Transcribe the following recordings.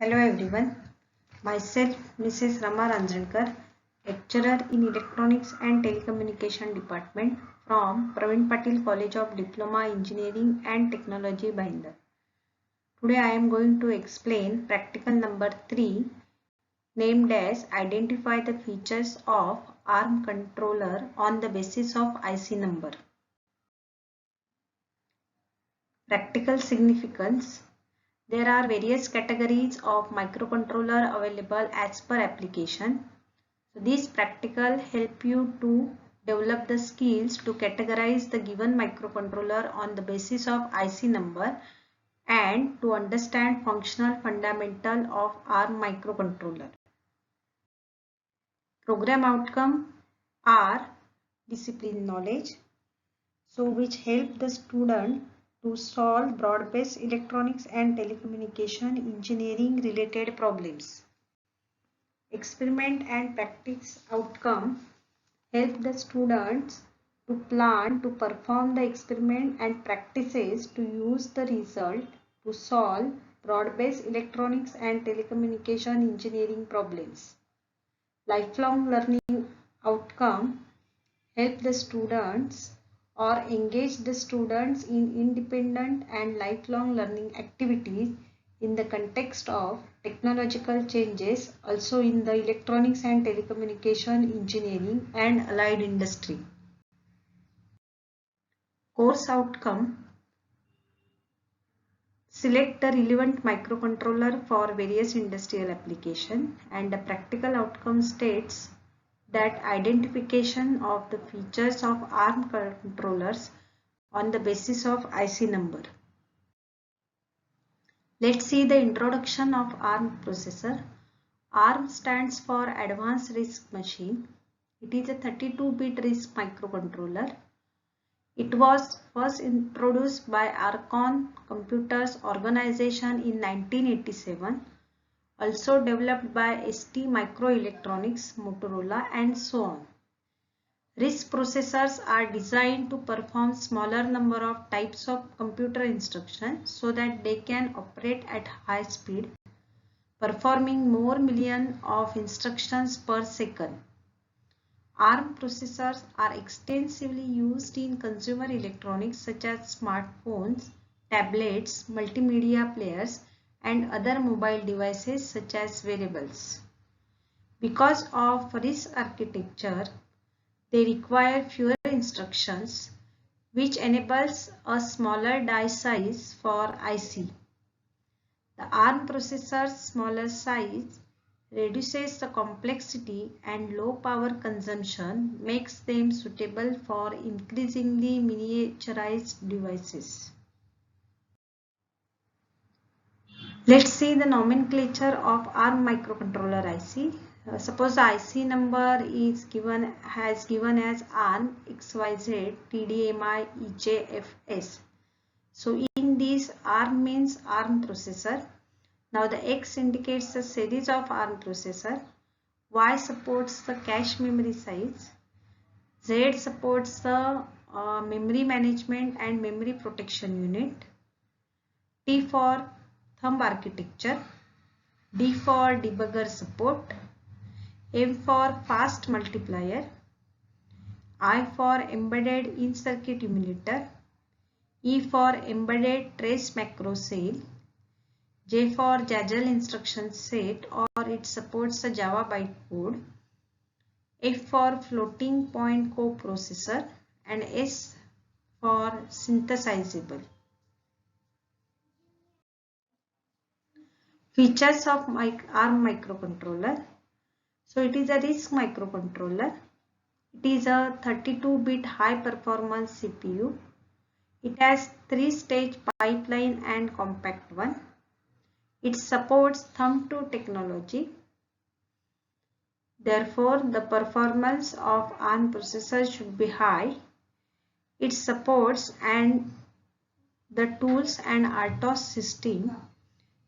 Hello everyone, myself Mrs. Rama Ranjankar, lecturer in Electronics and Telecommunication Department from Praveen Patil College of Diploma Engineering and Technology, Bhayandar. Today I am going to explain practical number 3 named as Identify the features of ARM controller on the basis of IC number. Practical significance. There are various categories of microcontroller available as per application. So these practical help you to develop the skills to categorize the given microcontroller on the basis of IC number and to understand functional fundamental of ARM microcontroller. Program outcome are discipline knowledge, so which help the student to solve broad-based electronics and telecommunication engineering related problems. Experiment and practice outcome help the students to plan to perform the experiment and practices to use the result to solve broad-based electronics and telecommunication engineering problems. Lifelong learning outcome help the students or engage the students in independent and lifelong learning activities in the context of technological changes, also in the electronics and telecommunication engineering and allied industry. Course outcome. Select the relevant microcontroller for various industrial application, and the practical outcome states that identification of the features of ARM controllers on the basis of IC number. Let's see the introduction of ARM processor. ARM stands for Advanced RISC Machine. It is a 32-bit RISC microcontroller. It was first introduced by Archon Computers Organization in 1987, also developed by ST Microelectronics, Motorola, and so on. RISC processors are designed to perform smaller number of types of computer instructions so that they can operate at high speed, performing more million of instructions per second. ARM processors are extensively used in consumer electronics such as smartphones, tablets, multimedia players, and other mobile devices such as wearables. Because of RISC architecture, they require fewer instructions, which enables a smaller die size for IC. The ARM processor's smaller size reduces the complexity, and low power consumption makes them suitable for increasingly miniaturized devices. Let's see the nomenclature of ARM microcontroller IC. Suppose the IC number is given as ARM XYZ TDMI EJFS. So in this, ARM means ARM processor. Now the X indicates the series of ARM processor. Y supports the cache memory size. Z supports the memory management and memory protection unit. T for thumb architecture. D for debugger support. M for fast multiplier. I for embedded in-circuit emulator. E for embedded trace macro cell. J for Jaggle instruction set, or it supports the Java bytecode. F for floating point coprocessor, and S for synthesizable. Features of ARM microcontroller. So it is a RISC microcontroller. It is a 32-bit high performance CPU. It has 3-stage pipeline and compact one. It supports thumb 2 technology. Therefore, the performance of ARM processor should be high. It supports the tools and RTOS system.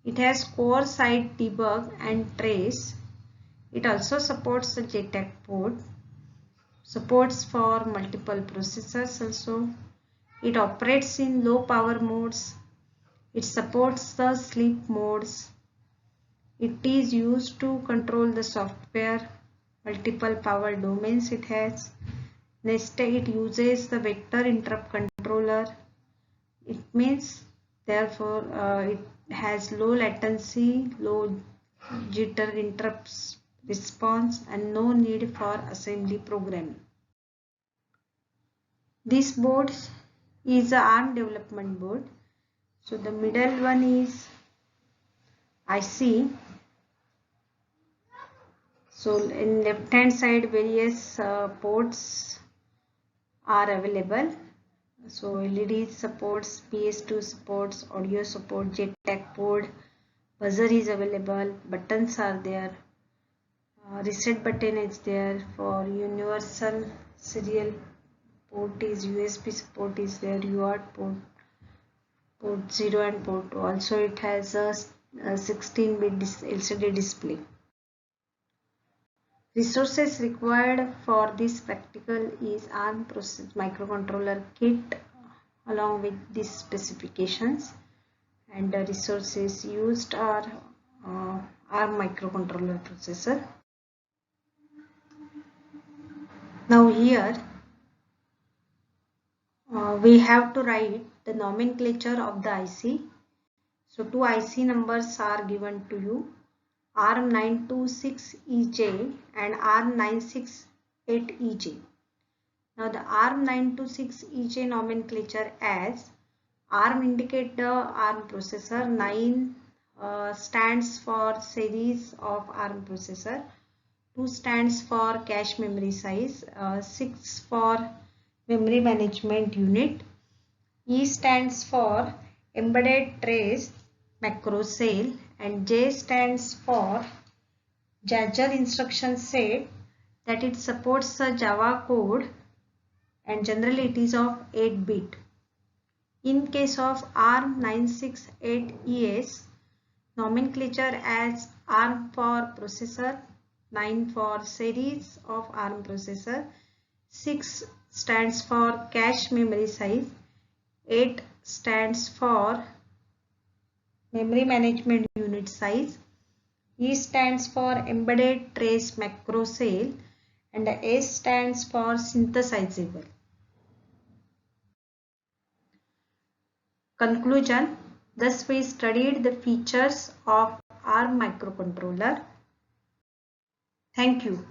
It has core side debug and trace. It also supports the JTAG port. Supports for multiple processors also. It operates in low power modes. It supports the sleep modes. It is used to control the software, multiple power domains it has. Next, it uses the vector interrupt controller. It means therefore it has low latency, low jitter interrupts response, and no need for assembly programming. This board is a ARM development board. So the middle one is IC. So in left hand side various ports are available. So LED supports, PS2 supports, audio support, JTAG port, buzzer is available, buttons are there, reset button is there, for universal serial port is USB support is there, UART port 0 and port 2. Also it has a 16-bit LCD display. Resources required for this practical is ARM process microcontroller kit along with these specifications, and the resources used are ARM microcontroller processor. Now here we have to write the nomenclature of the IC. So two IC numbers are given to you, ARM926EJ and ARM968EJ. Now the ARM926EJ nomenclature as ARM indicate the ARM processor, 9 stands for series of ARM processor, 2 stands for cache memory size, 6 for memory management unit, E stands for embedded trace macro cell, and J stands for Jaeger instruction set, that it supports the Java code and generally it is of 8-bit. In case of ARM968ES, nomenclature as ARM for processor, 9 for series of ARM processor, 6 stands for cache memory size, 8 stands for memory management unit size, E stands for embedded trace macro cell, and S stands for synthesizable. Conclusion. Thus we studied the features of ARM microcontroller. Thank you.